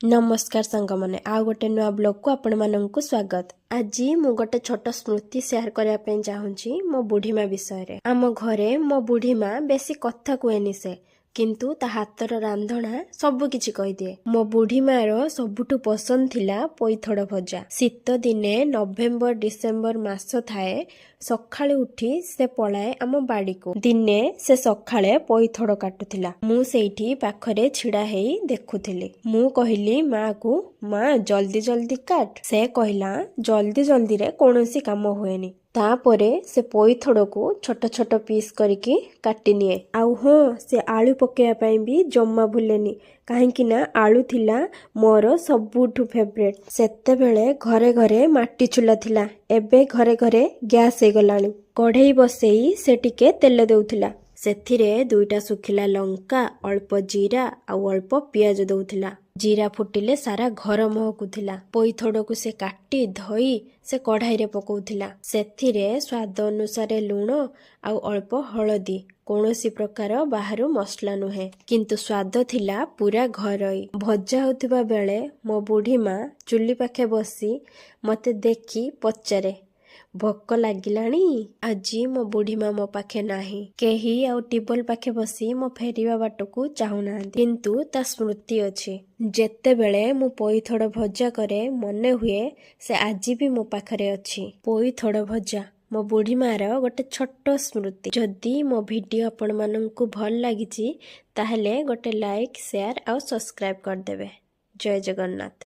नमस्कार सांग मैंने आउ गोटे नुआ ब्लॉग को आपण मानक स्वागत। आज मु गोटे छोट स्मृति शेयर करने चाहूँगी मो बुढ़ीमा विषय। आम घरे मो बुढ़ीमा बेसी कथा कहेनी से किंतु ता हाथर रांधणा सब किछि कहि दिए। मो बुढ़ीमार सबुठु पसंद थिला पोईथड़ भजा। शीत दिने नवेम्बर डिसेम्बर मास थाए सखाळे उठी से पलाए आम बाड़ी को। दिने से सखाळे पोईथड़ काटुथिला, मु सेठी पाखरे छिड़ा हेई देखुथिली। मु कहिली माँ को, माँ जल्दी जल्दी काट। से कहिला जल्दी जल्दी रे कोनोसी काम हुएनी। तापरे से पोईथड़ को छोट छोट पीस करके काटी निए। आउ हाँ, से आलू पकेया पाई भी जम्मा भूलेनी काहेकि ना आलू थिला मोर सबुठु फेवरेट। सेते बेले घरे घरे माटी चुला थिला, एबे घरे घरे गैस हे गलानी। कढ़ेई बसेई से टिके तेल देउथिला, सेथिरे दुईटा सुखिला लंका, अल्प जीरा आउ अल्प पियाज दउथिला। जीरा फुटिले सारा घर महकुथिला। पोईथड़ को से काटी धोई से कढ़ाई रे पकौथिला। सेथिरे स्वाद अनुसारे लूण आउ अल्प हळदी, कौनसी प्रकार बाहरु मसला नुहे किंतु स्वाद थिला पूरा घरई। भजा होथिबा बेले मो बुढ़ी माँ चुली पाखे बसी मते देखी पचारे, भोक लागिलाणी? आजी मो बुढ़ी माँ मो पाखे नाही, केही आउ टेबल पाखे बसी मो फेरिबा बाटको चाहुना, किंतु ता स्मृति अछि। जेते बेले मु पोईथड़ भजा करे मने हुए से आजी भी मो पाखरे अछि। पोईथड़ भजा मो बुढ़ी मार गोटे छोट स्मृति। जदि मो वीडियो आपण माननकु भल लागिछि ताहेले गोटे लाइक शेयर आउ सब्सक्राइब कर देबे। जय जगन्नाथ।